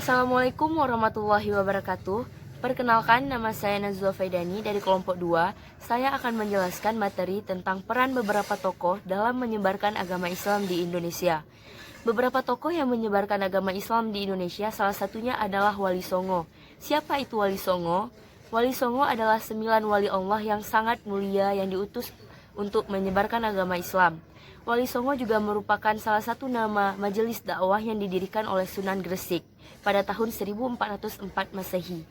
Assalamualaikum warahmatullahi wabarakatuh. Perkenalkan, nama saya Nazwa Faidani dari kelompok 2. Saya akan menjelaskan materi tentang peran beberapa tokoh dalam menyebarkan agama Islam di Indonesia. Beberapa tokoh yang menyebarkan agama Islam di Indonesia salah satunya adalah Wali Songo. Siapa itu Wali Songo? Wali Songo adalah 9 wali Allah yang sangat mulia yang diutus untuk menyebarkan agama Islam. Wali Songo juga merupakan salah satu nama majelis dakwah yang didirikan oleh Sunan Gresik pada tahun 1404 Masehi.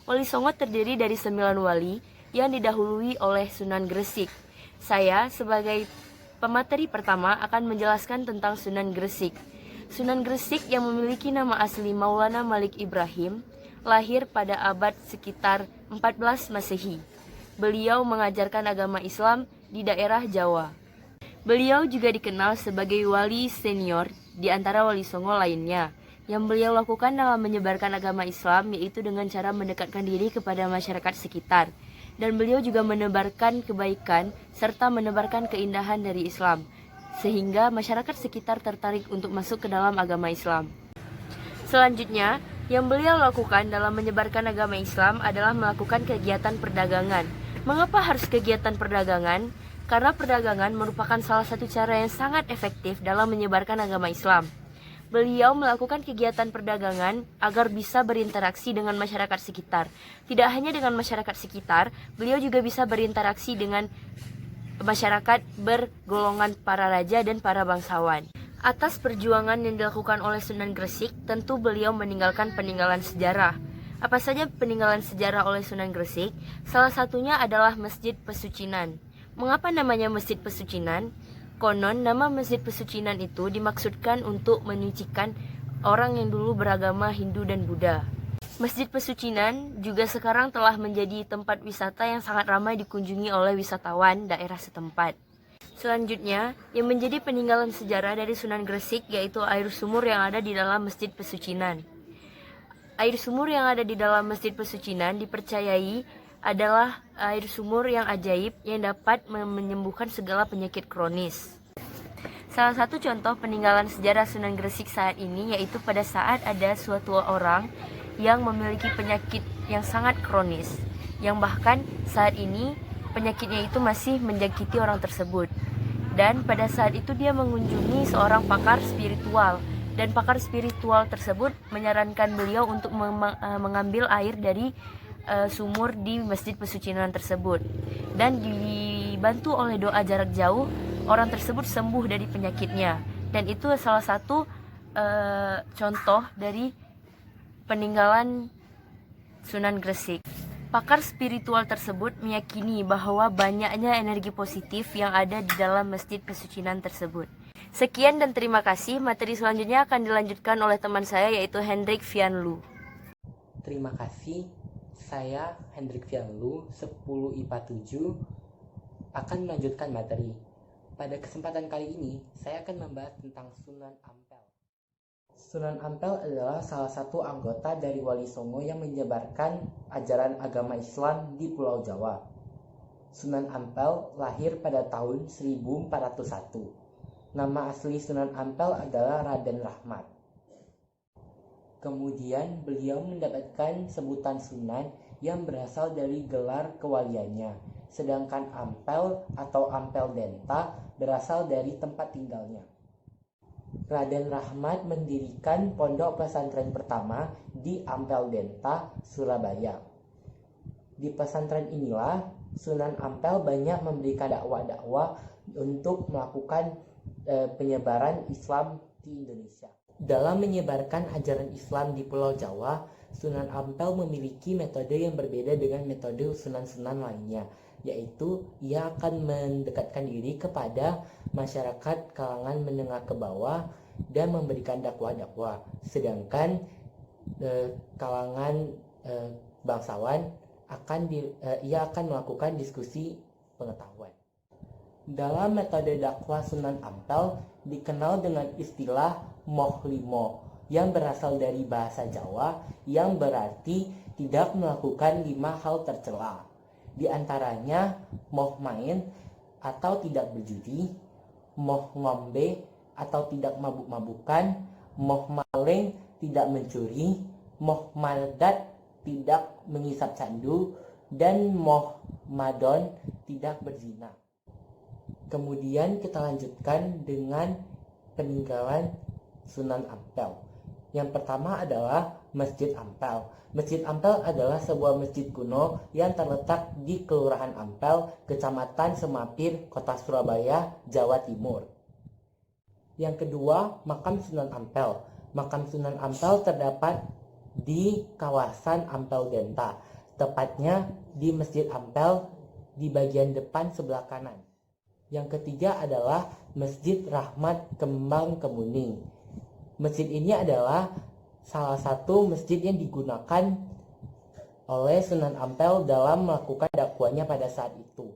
Wali Songo terdiri dari 9 wali yang didahului oleh Sunan Gresik. Saya sebagai pemateri pertama akan menjelaskan tentang Sunan Gresik. Sunan Gresik yang memiliki nama asli Maulana Malik Ibrahim, lahir pada abad sekitar 14 Masehi. Beliau mengajarkan agama Islam di daerah Jawa. Beliau juga dikenal sebagai wali senior di antara wali Songo lainnya. Yang beliau lakukan dalam menyebarkan agama Islam yaitu dengan cara mendekatkan diri kepada masyarakat sekitar. Dan beliau juga menebarkan kebaikan serta menebarkan keindahan dari Islam, sehingga masyarakat sekitar tertarik untuk masuk ke dalam agama Islam. Selanjutnya, yang beliau lakukan dalam menyebarkan agama Islam adalah melakukan kegiatan perdagangan. Mengapa harus kegiatan perdagangan? Karena perdagangan merupakan salah satu cara yang sangat efektif dalam menyebarkan agama Islam. Beliau melakukan kegiatan perdagangan agar bisa berinteraksi dengan masyarakat sekitar. Tidak hanya dengan masyarakat sekitar, beliau juga bisa berinteraksi dengan masyarakat bergolongan para raja dan para bangsawan. Atas perjuangan yang dilakukan oleh Sunan Gresik, tentu beliau meninggalkan peninggalan sejarah. Apa saja peninggalan sejarah oleh Sunan Gresik? Salah satunya adalah Masjid Pesucinan. Mengapa namanya Masjid Pesucinan? Konon nama Masjid Pesucinan itu dimaksudkan untuk menyucikan orang yang dulu beragama Hindu dan Buddha. Masjid Pesucinan juga sekarang telah menjadi tempat wisata yang sangat ramai dikunjungi oleh wisatawan daerah setempat. Selanjutnya, yang menjadi peninggalan sejarah dari Sunan Gresik yaitu air sumur yang ada di dalam Masjid Pesucinan. Air sumur yang ada di dalam Masjid Pesucinan dipercayai adalah air sumur yang ajaib yang dapat menyembuhkan segala penyakit kronis. Salah satu contoh peninggalan sejarah Sunan Gresik saat ini yaitu pada saat ada suatu orang yang memiliki penyakit yang sangat kronis, yang bahkan saat ini penyakitnya itu masih menjangkiti orang tersebut. Dan pada saat itu dia mengunjungi seorang pakar spiritual, dan pakar spiritual tersebut menyarankan beliau untuk mengambil air dari sumur di Masjid Pesucinan tersebut. Dan dibantu oleh doa jarak jauh, orang tersebut sembuh dari penyakitnya. Dan itu salah satu contoh dari peninggalan Sunan Gresik. Pakar spiritual tersebut meyakini bahwa banyaknya energi positif yang ada di dalam Masjid Pesucinan tersebut. Sekian dan terima kasih. Materi selanjutnya akan dilanjutkan oleh teman saya yaitu Hendrik Vianlu. Terima kasih. Saya Hendrik Vianlu, 10 IPA 7, akan melanjutkan materi. Pada kesempatan kali ini, saya akan membahas tentang Sunan Ampel. Sunan Ampel adalah salah satu anggota dari Wali Songo yang menyebarkan ajaran agama Islam di Pulau Jawa. Sunan Ampel lahir pada tahun 1401. Nama asli Sunan Ampel adalah Raden Rahmat. Kemudian beliau mendapatkan sebutan Sunan yang berasal dari gelar kewaliannya, sedangkan Ampel atau Ampel Denta berasal dari tempat tinggalnya. Raden Rahmat mendirikan pondok pesantren pertama di Ampel Denta, Surabaya. Di pesantren inilah Sunan Ampel banyak memberikan dakwah-dakwah untuk melakukan penyebaran Islam di Indonesia. Dalam menyebarkan ajaran Islam di Pulau Jawa, Sunan Ampel memiliki metode yang berbeda dengan metode sunan-sunan lainnya, yaitu ia akan mendekatkan diri kepada masyarakat kalangan menengah ke bawah dan memberikan dakwah-dakwah, sedangkan kalangan bangsawan ia akan melakukan diskusi pengetahuan. Dalam metode dakwah Sunan Ampel dikenal dengan istilah Moh Limo yang berasal dari bahasa Jawa yang berarti tidak melakukan 5 hal tercela. Di antaranya moh main atau tidak berjudi, moh ngombe atau tidak mabuk-mabukan, moh maling tidak mencuri, Muhammadat tidak mengisap candu, dan Muhammadon tidak berzina. Kemudian kita lanjutkan dengan peninggalan Sunan Ampel. Yang pertama adalah Masjid Ampel. Masjid Ampel adalah sebuah masjid kuno yang terletak di Kelurahan Ampel, Kecamatan Semapir, Kota Surabaya, Jawa Timur. Yang kedua, Makam Sunan Ampel. Makam Sunan Ampel terdapat di kawasan Ampel Denta, tepatnya di Masjid Ampel di bagian depan sebelah kanan. Yang ketiga adalah Masjid Rahmat Kembang Kemuning. Masjid ini adalah salah satu masjid yang digunakan oleh Sunan Ampel dalam melakukan dakwahnya pada saat itu.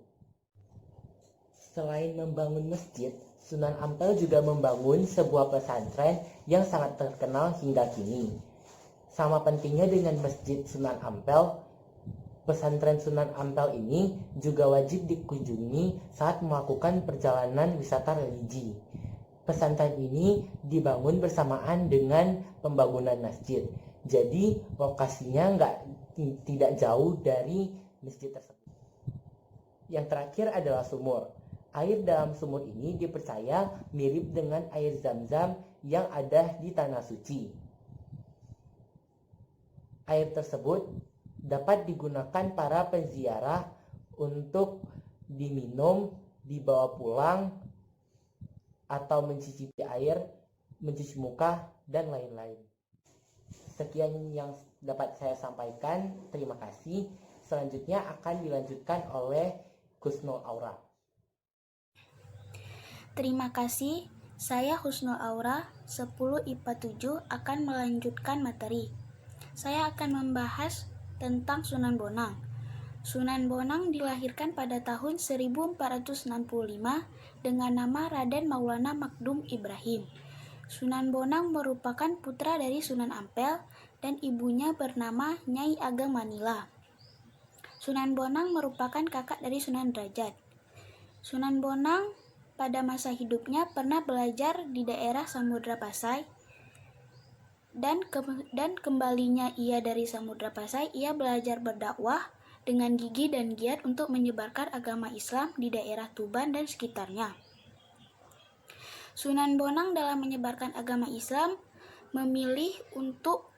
Selain membangun masjid, Sunan Ampel juga membangun sebuah pesantren yang sangat terkenal hingga kini. Sama pentingnya dengan Masjid Sunan Ampel, pesantren Sunan Ampel ini juga wajib dikunjungi saat melakukan perjalanan wisata religi. Pesantren ini dibangun bersamaan dengan pembangunan masjid. Jadi lokasinya tidak jauh dari masjid tersebut. Yang terakhir adalah sumur. Air dalam sumur ini dipercaya mirip dengan air Zam-Zam yang ada di Tanah Suci. Air tersebut dapat digunakan para penziarah untuk diminum, dibawa pulang, atau mencicipi air, mencuci muka, dan lain-lain. Sekian yang dapat saya sampaikan. Terima kasih. Selanjutnya akan dilanjutkan oleh Husnul Aura. Terima kasih. Saya Husnul Aura, 10 IPA 7 akan melanjutkan materi. Saya akan membahas tentang Sunan Bonang. Sunan Bonang dilahirkan pada tahun 1465 dengan nama Raden Maulana Magdum Ibrahim. Sunan Bonang merupakan putra dari Sunan Ampel dan ibunya bernama Nyai Ageng Manila. Sunan Bonang merupakan kakak dari Sunan Derajat. Sunan Bonang pada masa hidupnya pernah belajar di daerah Samudra Pasai dan kembalinya ia dari Samudra Pasai, ia belajar berdakwah dengan gigih dan giat untuk menyebarkan agama Islam di daerah Tuban dan sekitarnya. Sunan Bonang dalam menyebarkan agama Islam memilih untuk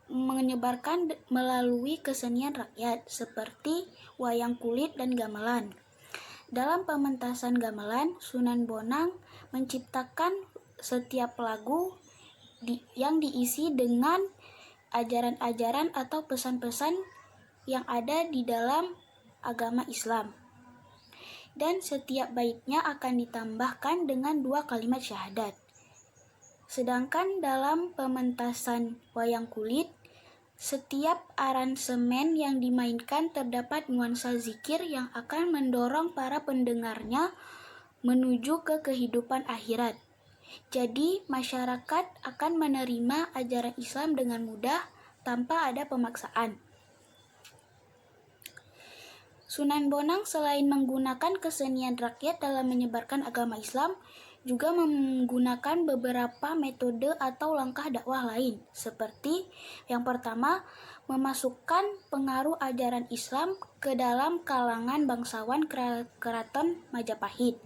menyebarkan melalui kesenian rakyat seperti wayang kulit dan gamelan. Dalam pementasan gamelan, Sunan Bonang menciptakan setiap lagu yang diisi dengan ajaran-ajaran atau pesan-pesan yang ada di dalam agama Islam. Dan setiap baitnya akan ditambahkan dengan 2 kalimat syahadat. Sedangkan dalam pementasan wayang kulit, setiap aransemen yang dimainkan terdapat nuansa zikir yang akan mendorong para pendengarnya menuju ke kehidupan akhirat. Jadi, masyarakat akan menerima ajaran Islam dengan mudah tanpa ada pemaksaan. Sunan Bonang selain menggunakan kesenian rakyat dalam menyebarkan agama Islam, juga menggunakan beberapa metode atau langkah dakwah lain, seperti yang pertama, memasukkan pengaruh ajaran Islam ke dalam kalangan bangsawan Keraton Majapahit,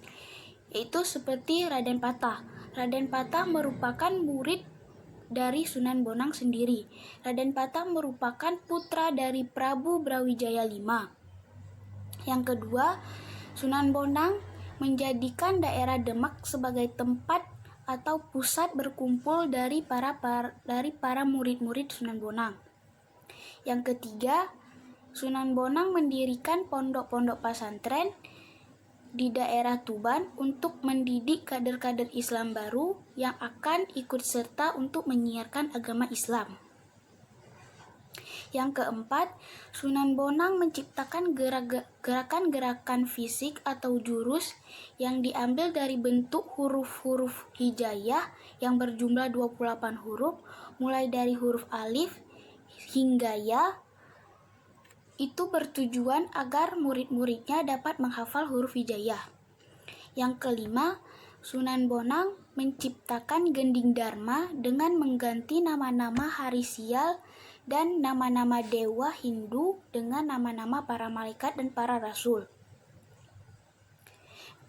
yaitu seperti Raden Patah. Raden Patah merupakan murid dari Sunan Bonang sendiri. Raden Patah merupakan putra dari Prabu Brawijaya V. Yang kedua, Sunan Bonang menjadikan daerah Demak sebagai tempat atau pusat berkumpul dari para murid-murid Sunan Bonang. Yang ketiga, Sunan Bonang mendirikan pondok-pondok pesantren di daerah Tuban untuk mendidik kader-kader Islam baru yang akan ikut serta untuk menyiarkan agama Islam. Yang keempat, Sunan Bonang menciptakan gerakan-gerakan fisik atau jurus yang diambil dari bentuk huruf-huruf hijaiyah yang berjumlah 28 huruf, mulai dari huruf alif hingga ya. Itu bertujuan agar murid-muridnya dapat menghafal huruf hijaiyah. Yang kelima, Sunan Bonang menciptakan Gending Dharma dengan mengganti nama-nama hari sial dan nama-nama dewa Hindu dengan nama-nama para malaikat dan para rasul.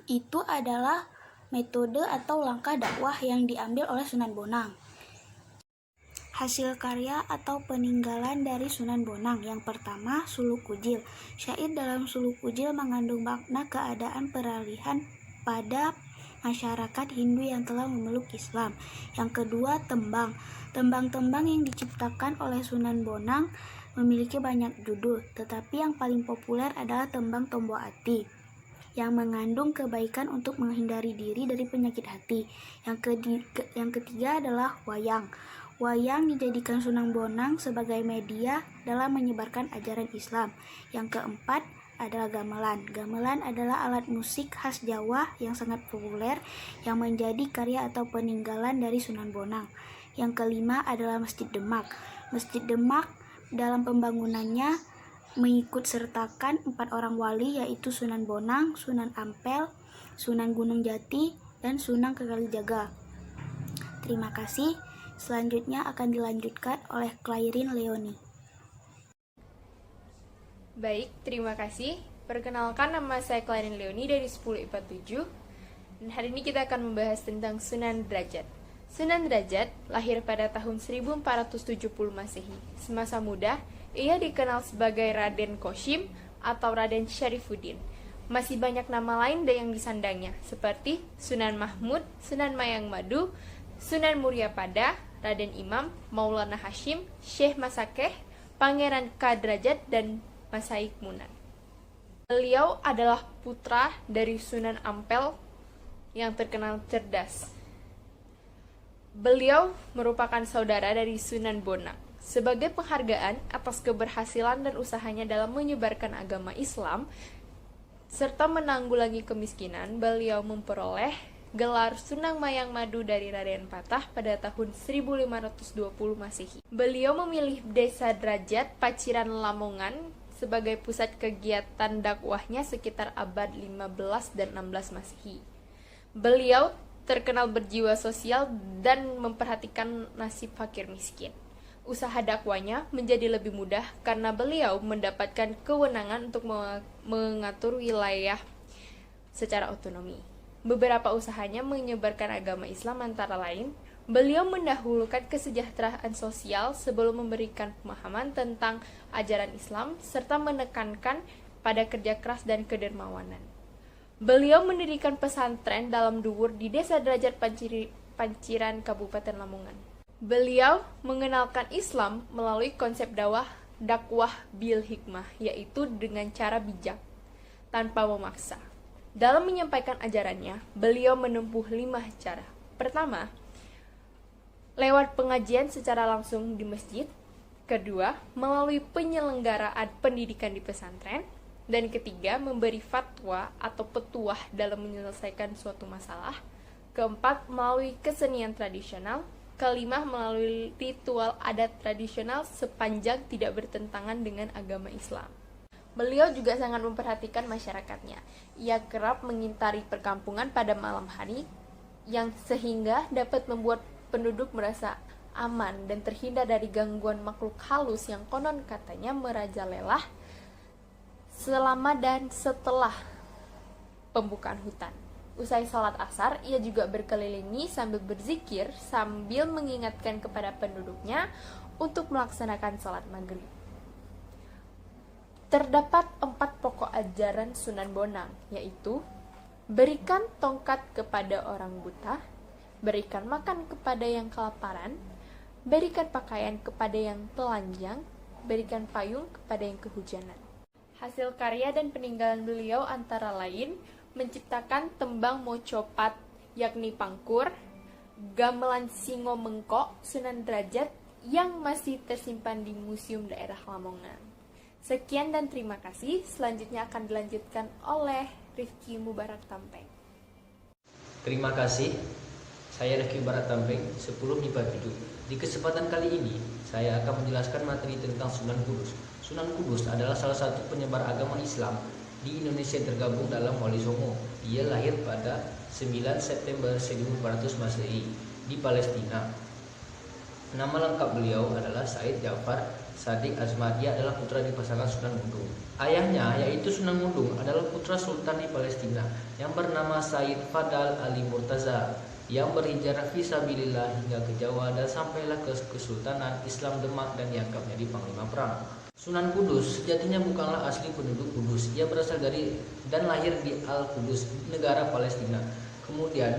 Itu adalah metode atau langkah dakwah yang diambil oleh Sunan Bonang. Hasil karya atau peninggalan dari Sunan Bonang. Yang pertama, Suluk Kujil. Syair dalam Suluk Kujil mengandung makna keadaan peralihan pada masyarakat Hindu yang telah memeluk Islam. Yang kedua, tembang. Tembang-tembang yang diciptakan oleh Sunan Bonang memiliki banyak judul, tetapi yang paling populer adalah tembang Tombo Ati yang mengandung kebaikan untuk menghindari diri dari penyakit hati. Yang ketiga adalah wayang. Wayang dijadikan Sunan Bonang sebagai media dalam menyebarkan ajaran Islam. Yang keempat adalah gamelan. Gamelan adalah alat musik khas Jawa yang sangat populer yang menjadi karya atau peninggalan dari Sunan Bonang. Yang kelima adalah Masjid Demak. Masjid Demak dalam pembangunannya mengikut sertakan 4 orang wali, yaitu Sunan Bonang, Sunan Ampel, Sunan Gunung Jati, dan Sunan Kalijaga. Terima kasih. Selanjutnya akan dilanjutkan oleh Clairine Leoni. Baik, terima kasih. Perkenalkan, nama saya Clairine Leoni dari 10 IPA 7. Dan hari ini kita akan membahas tentang Sunan Derajat. Sunan Derajat lahir pada tahun 1470 Masehi. Semasa muda, ia dikenal sebagai Raden Koshim atau Raden Syarifuddin. Masih banyak nama lain yang disandangnya, seperti Sunan Mahmud, Sunan Mayang Madu, Sunan Muryapada, Raden Imam, Maulana Hashim, Syekh Masakeh, Pangeran Kadrajat, dan Masaik Munan. Beliau adalah putra dari Sunan Ampel yang terkenal cerdas. Beliau merupakan saudara dari Sunan Bonang. Sebagai penghargaan atas keberhasilan dan usahanya dalam menyebarkan agama Islam serta menanggulangi kemiskinan, beliau memperoleh gelar Sunan Mayang Madu dari Raden Patah pada tahun 1520 Masehi. Beliau memilih desa Derajat, Paciran Lamongan sebagai pusat kegiatan dakwahnya sekitar abad 15 dan 16 Masehi. Beliau terkenal berjiwa sosial dan memperhatikan nasib fakir miskin. Usaha dakwahnya menjadi lebih mudah karena beliau mendapatkan kewenangan untuk mengatur wilayah secara otonomi. Beberapa usahanya menyebarkan agama Islam antara lain, beliau mendahulukan kesejahteraan sosial sebelum memberikan pemahaman tentang ajaran Islam serta menekankan pada kerja keras dan kedermawanan. Beliau mendirikan pesantren dalam duwur di Desa Derajat Panciran, Kabupaten Lamongan. Beliau mengenalkan Islam melalui konsep dakwah bil hikmah, yaitu dengan cara bijak, tanpa memaksa. Dalam menyampaikan ajarannya, beliau menempuh 5 cara. Pertama, lewat pengajian secara langsung di masjid. Kedua, melalui penyelenggaraan pendidikan di pesantren. Dan ketiga, memberi fatwa atau petuah dalam menyelesaikan suatu masalah. Keempat, melalui kesenian tradisional. Kelima, melalui ritual adat tradisional sepanjang tidak bertentangan dengan agama Islam. Beliau juga sangat memperhatikan masyarakatnya. Ia kerap mengintari perkampungan pada malam hari, yang sehingga dapat membuat penduduk merasa aman dan terhindar dari gangguan makhluk halus yang konon katanya merajalela selama dan setelah pembukaan hutan. Usai sholat asar, ia juga berkelilingi sambil berzikir sambil mengingatkan kepada penduduknya untuk melaksanakan sholat maghrib. Terdapat 4 pokok ajaran Sunan Bonang, yaitu berikan tongkat kepada orang buta, berikan makan kepada yang kelaparan, berikan pakaian kepada yang telanjang, berikan payung kepada yang kehujanan. Hasil karya dan peninggalan beliau antara lain menciptakan tembang mocopat yakni Pangkur, gamelan Singo Mengkok, Sunan Derajat yang masih tersimpan di Museum Daerah Lamongan. Sekian dan terima kasih. Selanjutnya akan dilanjutkan oleh Rifki Mubarak Tampeng. Terima kasih. Saya Rifki Mubarak Tampeng, 10 MIPA 7. Di kesempatan kali ini, saya akan menjelaskan materi tentang Sunan Kudus. Sunan Kudus adalah salah satu penyebar agama Islam di Indonesia yang tergabung dalam Wali Songo. Ia lahir pada 9 September 1400 Masehi di Palestina. Nama lengkap beliau adalah Said Ja'far Shadiq Azmad. Ia adalah putra di pasangan Sunan Gunung. Ayahnya yaitu Sunan Gunung adalah putra sultan di Palestina yang bernama Said Fadal Ali Murtaza yang berhijrah fisabilillah hingga ke Jawa dan sampailah ke Kesultanan Islam Demak dan diangkatnya di Panglima Perang. Sunan Kudus sejatinya bukanlah asli penduduk Kudus. Ia berasal dari dan lahir di Al-Qudus, negara Palestina. Kemudian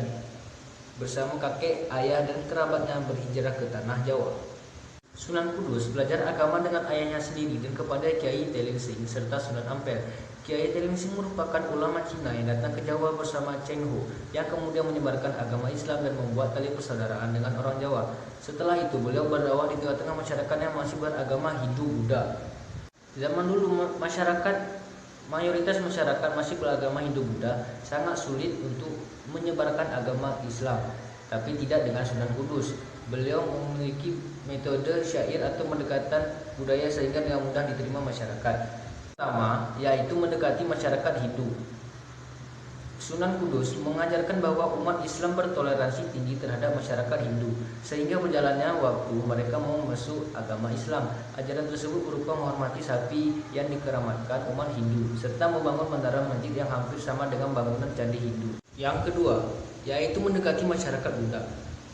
bersama kakek, ayah, dan kerabatnya berhijrah ke tanah Jawa. Sunan Kudus belajar agama dengan ayahnya sendiri dan kepada Kiai Telingsing serta Sunan Ampel. Kiai Telingsing merupakan ulama Cina yang datang ke Jawa bersama Cheng Ho yang kemudian menyebarkan agama Islam dan membuat tali persaudaraan dengan orang Jawa. Setelah itu beliau berdakwah di tengah-tengah masyarakat yang masih beragama Hindu-Buddha. Zaman dulu mayoritas masyarakat masih beragama Hindu-Buddha, sangat sulit untuk menyebarkan agama Islam, tapi tidak dengan Sunan Kudus. Beliau memiliki metode syair atau pendekatan budaya sehingga dengan mudah diterima masyarakat. Pertama, yaitu mendekati masyarakat Hindu. Sunan Kudus mengajarkan bahwa umat Islam bertoleransi tinggi terhadap masyarakat Hindu, sehingga berjalannya waktu mereka mau masuk agama Islam. Ajaran tersebut berupa menghormati sapi yang dikeramatkan umat Hindu, serta membangun menara masjid yang hampir sama dengan bangunan candi Hindu. Yang kedua, yaitu mendekati masyarakat Buddha.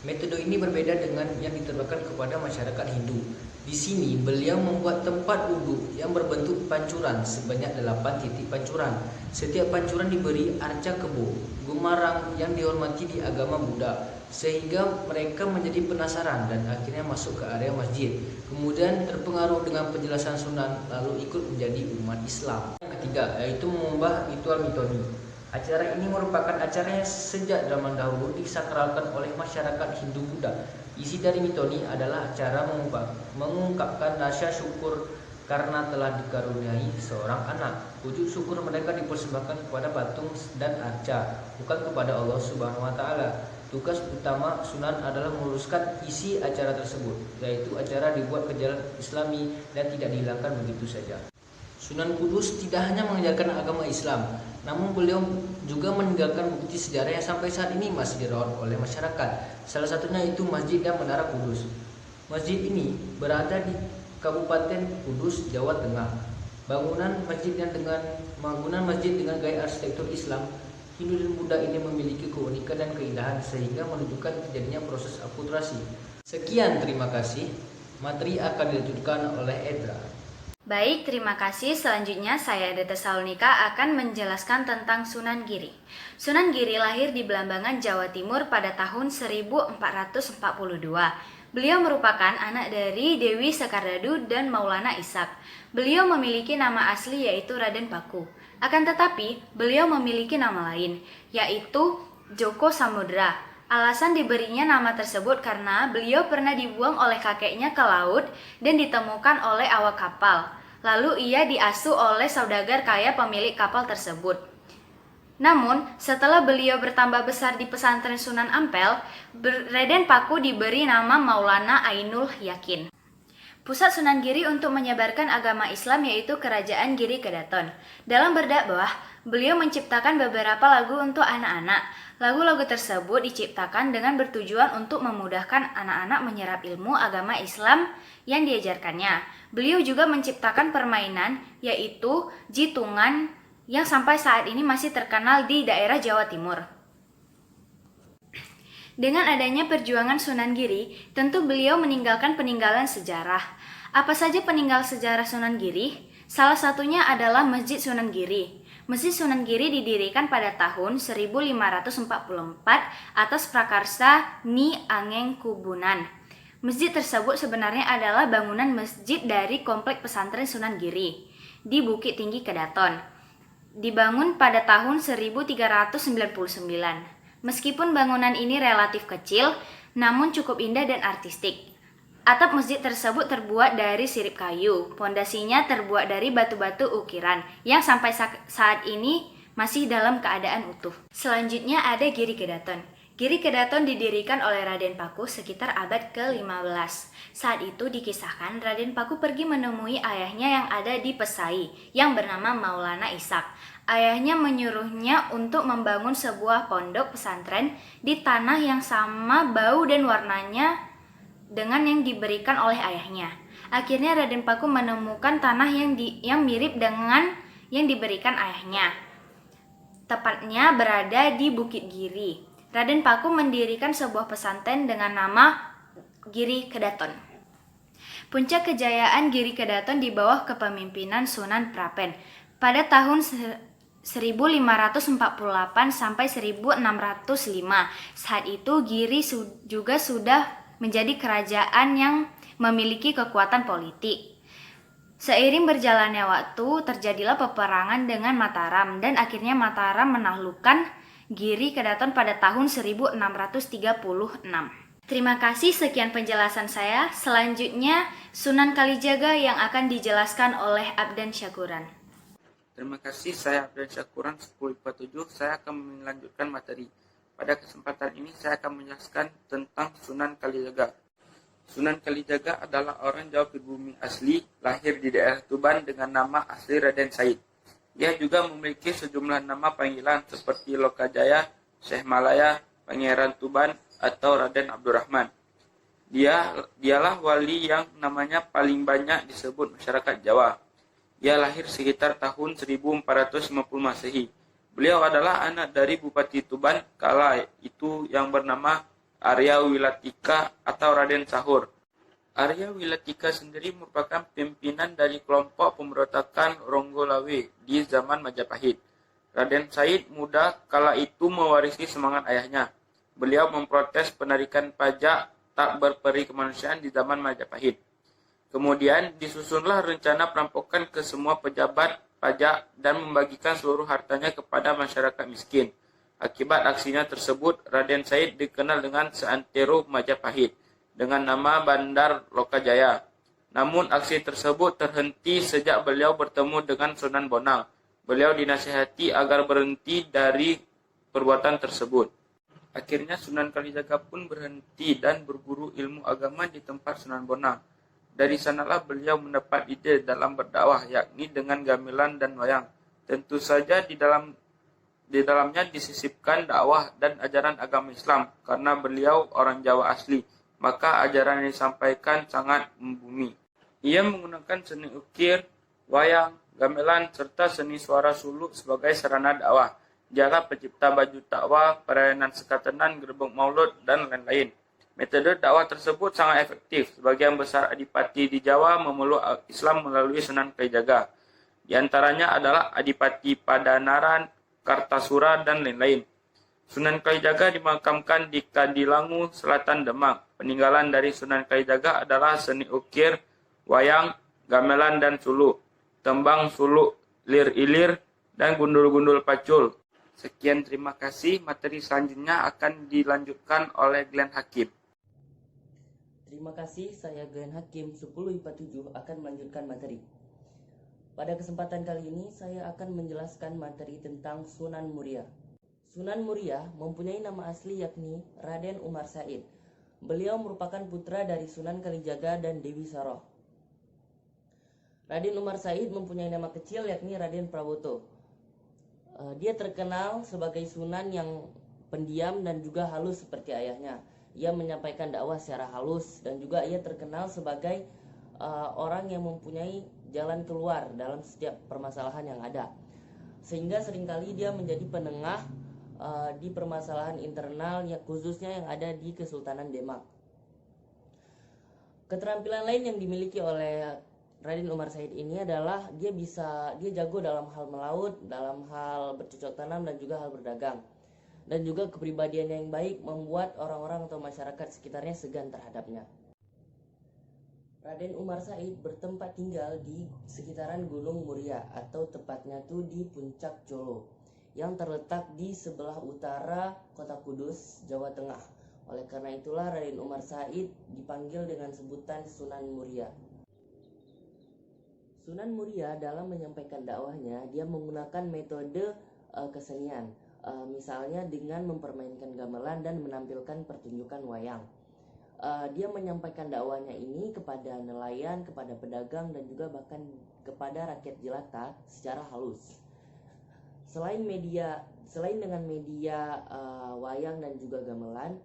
Metode ini berbeda dengan yang diterapkan kepada masyarakat Hindu. Di sini beliau membuat tempat wudhu yang berbentuk pancuran sebanyak 8 titik pancuran. Setiap pancuran diberi arca kebo, gumarang yang dihormati di agama Buddha, sehingga mereka menjadi penasaran dan akhirnya masuk ke area masjid. Kemudian terpengaruh dengan penjelasan Sunan lalu ikut menjadi umat Islam. Yang ketiga, yaitu mengubah ritual mitoni. Acara ini merupakan acara yang sejak zaman dahulu disakralkan oleh masyarakat Hindu-Buddha. Isi dari mitoni adalah acara mengungkapkan rasa syukur karena telah dikaruniai seorang anak. Wujud syukur mereka dipersembahkan kepada patung dan arca, bukan kepada Allah Subhanahu wa Ta'ala. Tugas utama Sunan adalah meluruskan isi acara tersebut, yaitu acara dibuat ke jalan Islami dan tidak dihilangkan begitu saja. Sunan Kudus tidak hanya mengajarkan agama Islam, namun beliau juga meninggalkan bukti sejarah yang sampai saat ini masih dirawat oleh masyarakat. Salah satunya itu Masjid dan Menara Kudus. Masjid ini berada di Kabupaten Kudus, Jawa Tengah. Bangunan masjid dengan gaya arsitektur Islam, Hindu dan Buddha ini memiliki keunikan dan keindahan sehingga menunjukkan terjadinya proses akulturasi. Sekian, terima kasih. Materi akan dilanjutkan oleh Edra. Baik, terima kasih. Selanjutnya saya Eda Tesalonika akan menjelaskan tentang Sunan Giri. Sunan Giri lahir di Belambangan, Jawa Timur pada tahun 1442. Beliau merupakan anak dari Dewi Sekardadu dan Maulana Ishak. Beliau memiliki nama asli yaitu Raden Paku. Akan tetapi, beliau memiliki nama lain, yaitu Joko Samudra. Alasan diberinya nama tersebut karena beliau pernah dibuang oleh kakeknya ke laut dan ditemukan oleh awak kapal. Lalu ia diasuh oleh saudagar kaya pemilik kapal tersebut. Namun, setelah beliau bertambah besar di pesantren Sunan Ampel, Raden Paku diberi nama Maulana Ainul Yakin. Pusat Sunan Giri untuk menyebarkan agama Islam yaitu Kerajaan Giri Kedaton. Dalam berdakwah, beliau menciptakan beberapa lagu untuk anak-anak. Lagu-lagu tersebut diciptakan dengan bertujuan untuk memudahkan anak-anak menyerap ilmu agama Islam yang diajarkannya. Beliau juga menciptakan permainan yaitu jitungan yang sampai saat ini masih terkenal di daerah Jawa Timur. Dengan adanya perjuangan Sunan Giri, tentu beliau meninggalkan peninggalan sejarah. Apa saja peninggal sejarah Sunan Giri? Salah satunya adalah Masjid Sunan Giri. Masjid Sunan Giri didirikan pada tahun 1544 atas prakarsa Ni Angeng Kubunan. Masjid tersebut sebenarnya adalah bangunan masjid dari komplek pesantren Sunan Giri di Bukit Tinggi Kedaton. Dibangun pada tahun 1399. Meskipun bangunan ini relatif kecil, namun cukup indah dan artistik. Atap masjid tersebut terbuat dari sirip kayu, pondasinya terbuat dari batu-batu ukiran yang sampai saat ini masih dalam keadaan utuh. Selanjutnya ada Giri Kedaton. Giri Kedaton didirikan oleh Raden Paku sekitar abad ke-15. Saat itu dikisahkan Raden Paku pergi menemui ayahnya yang ada di Pesai, yang bernama Maulana Ishak. Ayahnya menyuruhnya untuk membangun sebuah pondok pesantren di tanah yang sama bau dan warnanya dengan yang diberikan oleh ayahnya. Akhirnya Raden Paku menemukan tanah yang mirip dengan yang diberikan ayahnya. Tepatnya berada di Bukit Giri. Raden Paku mendirikan sebuah pesantren dengan nama Giri Kedaton. Puncak kejayaan Giri Kedaton di bawah kepemimpinan Sunan Prapen. Pada tahun 1548 sampai 1605. Saat itu Giri juga sudah menjadi kerajaan yang memiliki kekuatan politik. Seiring berjalannya waktu, terjadilah peperangan dengan Mataram dan akhirnya Mataram menaklukkan Giri Kedaton pada tahun 1636. Terima kasih, sekian penjelasan saya. Selanjutnya Sunan Kalijaga yang akan dijelaskan oleh Abdan Syakuran. Terima kasih, saya Abdan Syakuran 1047. Saya akan melanjutkan materi. Pada kesempatan ini saya akan menjelaskan tentang Sunan Kalijaga. Sunan Kalijaga adalah orang Jawa pribumi asli, lahir di daerah Tuban dengan nama asli Raden Said. Dia juga memiliki sejumlah nama panggilan seperti Lokajaya, Syekh Malaya, Pangeran Tuban, atau Raden Abdurrahman. Dialah wali yang namanya paling banyak disebut masyarakat Jawa. Dia lahir sekitar tahun 1450 Masehi. Beliau adalah anak dari Bupati Tuban kala itu yang bernama Arya Wilatika atau Raden Sahur. Arya Wilatika sendiri merupakan pimpinan dari kelompok pemberontakan Ronggolawe di zaman Majapahit. Raden Said muda kala itu mewarisi semangat ayahnya. Beliau memprotes penarikan pajak tak berperi kemanusiaan di zaman Majapahit. Kemudian disusunlah rencana perampokan ke semua pejabat pajak dan membagikan seluruh hartanya kepada masyarakat miskin. Akibat aksinya tersebut, Raden Said dikenal dengan seantero Majapahit dengan nama Bandar Lokajaya. Namun aksi tersebut terhenti sejak beliau bertemu dengan Sunan Bonang. Beliau dinasihati agar berhenti dari perbuatan tersebut. Akhirnya Sunan Kalijaga pun berhenti dan berguru ilmu agama di tempat Sunan Bonang. Dari sanalah beliau mendapat ide dalam berdakwah, yakni dengan gamelan dan wayang. Tentu saja di dalamnya disisipkan dakwah dan ajaran agama Islam karena beliau orang Jawa asli. Maka ajaran yang disampaikan sangat membumi. Ia menggunakan seni ukir, wayang, gamelan, serta seni suara suluk sebagai sarana dakwah. Dialah pencipta baju dakwah, perayaan sekatanan, gerbek maulud, dan lain-lain. Metode dakwah tersebut sangat efektif. Sebagian besar adipati di Jawa memeluk Islam melalui Sunan Kalijaga. Di antaranya adalah Adipati Padanaran, Kartasura, dan lain-lain. Sunan Kalijaga dimakamkan di Kadilangu, Selatan Demak. Peninggalan dari Sunan Kalijaga adalah seni ukir, wayang, gamelan, dan suluk, tembang, suluk, lir-ilir, dan gundul-gundul pacul. Sekian, terima kasih. Materi selanjutnya akan dilanjutkan oleh Glenn Hakim. Terima kasih, saya Glenn Hakim 1047 akan melanjutkan materi. Pada kesempatan kali ini saya akan menjelaskan materi tentang Sunan Muria. Sunan Muria mempunyai nama asli yakni Raden Umar Said. Beliau merupakan putra dari Sunan Kalijaga dan Dewi Saroh. Raden Umar Said mempunyai nama kecil yakni Raden Prawoto. Dia terkenal sebagai sunan yang pendiam dan juga halus seperti ayahnya. Ia menyampaikan dakwah secara halus dan juga ia terkenal sebagai orang yang mempunyai jalan keluar dalam setiap permasalahan yang ada. Sehingga seringkali dia menjadi penengah di permasalahan internal yang khususnya yang ada di Kesultanan Demak. Keterampilan lain yang dimiliki oleh Raden Umar Said ini adalah dia jago dalam hal melaut, dalam hal bercocok tanam dan juga hal berdagang. Dan juga kepribadian yang baik membuat orang-orang atau masyarakat sekitarnya segan terhadapnya. Raden Umar Said bertempat tinggal di sekitaran Gunung Muria atau tepatnya tuh di Puncak Colo yang terletak di sebelah utara Kota Kudus, Jawa Tengah. Oleh karena itulah Raden Umar Said dipanggil dengan sebutan Sunan Muria. Sunan Muria dalam menyampaikan dakwahnya dia menggunakan metode kesenian. misalnya dengan mempermainkan gamelan dan menampilkan pertunjukan wayang. Dia menyampaikan dakwahnya ini kepada nelayan, kepada pedagang, dan juga bahkan kepada rakyat jelata secara halus. Selain dengan media wayang dan juga gamelan,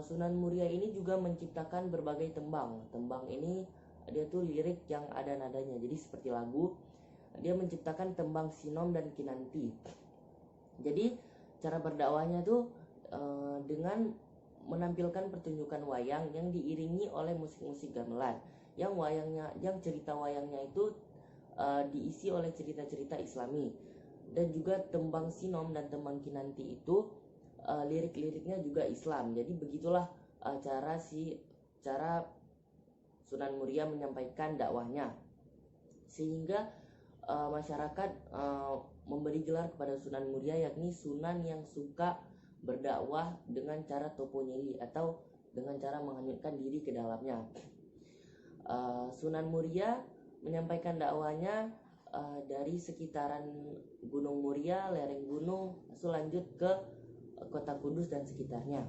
Sunan Muria ini juga menciptakan berbagai tembang. Tembang ini dia tuh lirik yang ada nadanya, jadi seperti lagu. Dia menciptakan tembang sinom dan kinanti. Jadi cara berdakwahnya tuh dengan menampilkan pertunjukan wayang yang diiringi oleh musik-musik gamelan. Yang cerita wayangnya itu diisi oleh cerita-cerita Islami. Dan juga tembang sinom dan tembang kinanti itu lirik-liriknya juga Islam. Jadi begitulah cara Sunan Muria menyampaikan dakwahnya, sehingga masyarakat memberi gelar kepada Sunan Muria, yakni Sunan yang suka berdakwah dengan cara toponyeli atau dengan cara menghanyutkan diri ke dalamnya. Sunan Muria menyampaikan dakwahnya dari sekitaran Gunung Muria, lereng gunung, lalu lanjut ke kota Kudus dan sekitarnya.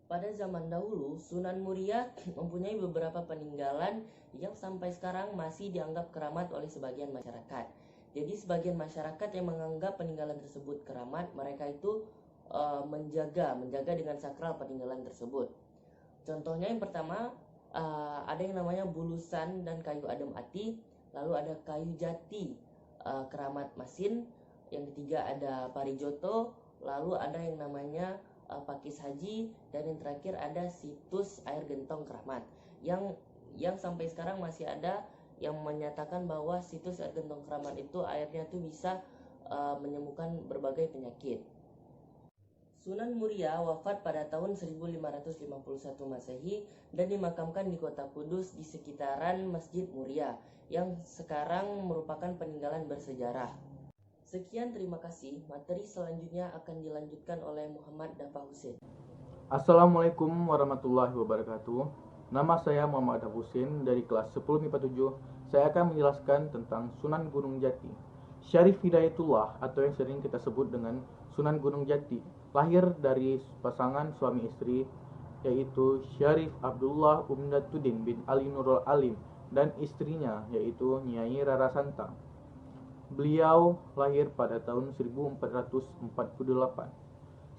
Pada zaman dahulu, Sunan Muria mempunyai beberapa peninggalan yang sampai sekarang masih dianggap keramat oleh sebagian masyarakat. Jadi sebagian masyarakat yang menganggap peninggalan tersebut keramat, mereka itu menjaga dengan sakral peninggalan tersebut. Contohnya yang pertama, ada yang namanya bulusan dan kayu adem ati, lalu ada kayu jati keramat masin, yang ketiga ada parijoto, lalu ada yang namanya pakis haji, dan yang terakhir ada situs air gentong keramat yang sampai sekarang masih ada yang menyatakan bahwa situs air gentong keramat itu airnya tuh bisa menyembuhkan berbagai penyakit. Sunan Muria wafat pada tahun 1551 Masehi dan dimakamkan di kota Kudus di sekitaran Masjid Muria yang sekarang merupakan peninggalan bersejarah. Sekian, terima kasih. Materi selanjutnya akan dilanjutkan oleh Muhammad Dafa Husin. Assalamualaikum warahmatullahi wabarakatuh. Nama saya Muhammad Dafa Husin dari kelas 10 MIPA 7. Saya akan menjelaskan tentang Sunan Gunung Jati. Syarif Hidayatullah atau yang sering kita sebut dengan Sunan Gunung Jati lahir dari pasangan suami istri, yaitu Syarif Abdullah Umdatuddin bin Ali Nurul Alim dan istrinya yaitu Nyai Rara Santang. Beliau lahir pada tahun 1448.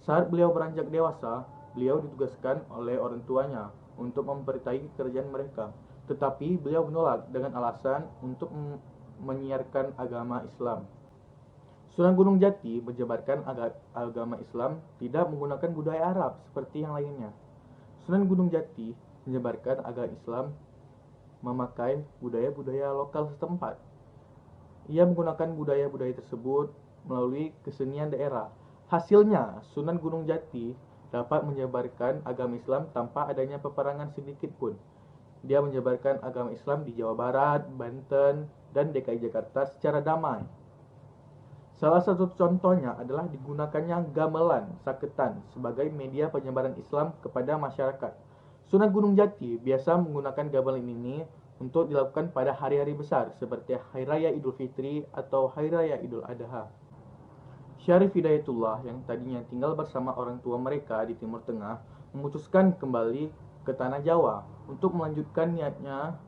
Saat beliau beranjak dewasa, beliau ditugaskan oleh orang tuanya untuk memperbaiki kerjaan mereka. Tetapi beliau menolak dengan alasan untuk menyiarkan agama Islam. Sunan Gunung Jati menyebarkan agama Islam tidak menggunakan budaya Arab seperti yang lainnya. Sunan Gunung Jati menyebarkan agama Islam memakai budaya-budaya lokal setempat. Ia menggunakan budaya-budaya tersebut melalui kesenian daerah. Hasilnya, Sunan Gunung Jati dapat menyebarkan agama Islam tanpa adanya peperangan sedikit pun. Dia menyebarkan agama Islam di Jawa Barat, Banten, dan DKI Jakarta secara damai. Salah satu contohnya adalah digunakannya gamelan saketan sebagai media penyebaran Islam kepada masyarakat. Sunan Gunung Jati biasa menggunakan gamelan ini untuk dilakukan pada hari-hari besar seperti Hari Raya Idul Fitri atau Hari Raya Idul Adha. Syarif Hidayatullah yang tadinya tinggal bersama orang tua mereka di Timur Tengah memutuskan kembali ke Tanah Jawa untuk melanjutkan niatnya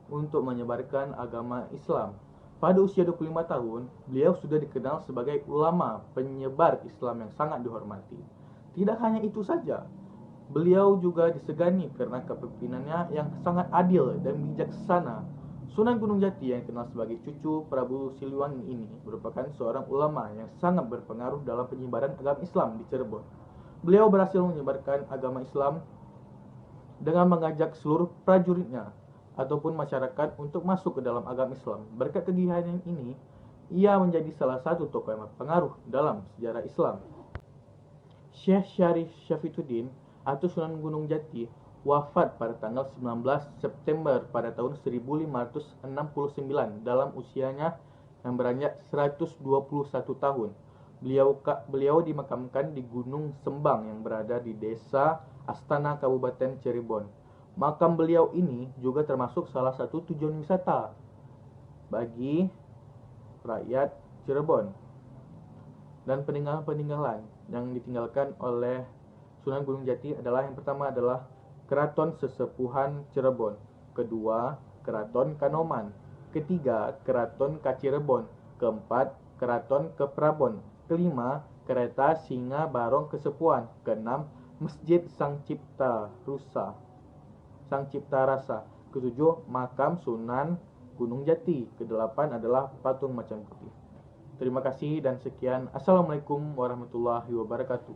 untuk menyebarkan agama Islam. Pada usia 25 tahun, beliau sudah dikenal sebagai ulama penyebar Islam yang sangat dihormati. Tidak hanya itu saja, beliau juga disegani karena kepemimpinannya yang sangat adil dan bijaksana. Sunan Gunung Jati yang dikenal sebagai cucu Prabu Siliwangi ini merupakan seorang ulama yang sangat berpengaruh dalam penyebaran agama Islam di Cirebon. Beliau berhasil menyebarkan agama Islam dengan mengajak seluruh prajuritnya ataupun masyarakat untuk masuk ke dalam agama Islam. Berkat kegiatan ini, ia menjadi salah satu tokoh yang berpengaruh dalam sejarah Islam. Syekh Syarif Syafituddin atau Sunan Gunung Jati wafat pada tanggal 19 September pada tahun 1569 dalam usianya yang beranjak 121 tahun. Beliau dimakamkan di Gunung Sembang yang berada di Desa Astana, Kabupaten Cirebon. Makam beliau ini juga termasuk salah satu tujuan wisata bagi rakyat Cirebon dan peninggalan-peninggalan yang ditinggalkan oleh Sunan Gunung Jati adalah yang pertama adalah Keraton Sesepuhan Cirebon, kedua Keraton Kanoman, ketiga Keraton Kacirebon, keempat Keraton Keprabon, kelima Kereta Singa Barong Kesepuan, keenam Masjid Sang Cipta Rasa, ketujuh Makam Sunan Gunung Jati, kedelapan adalah Patung Macan Putih. Terima kasih dan sekian. Assalamualaikum warahmatullahi wabarakatuh.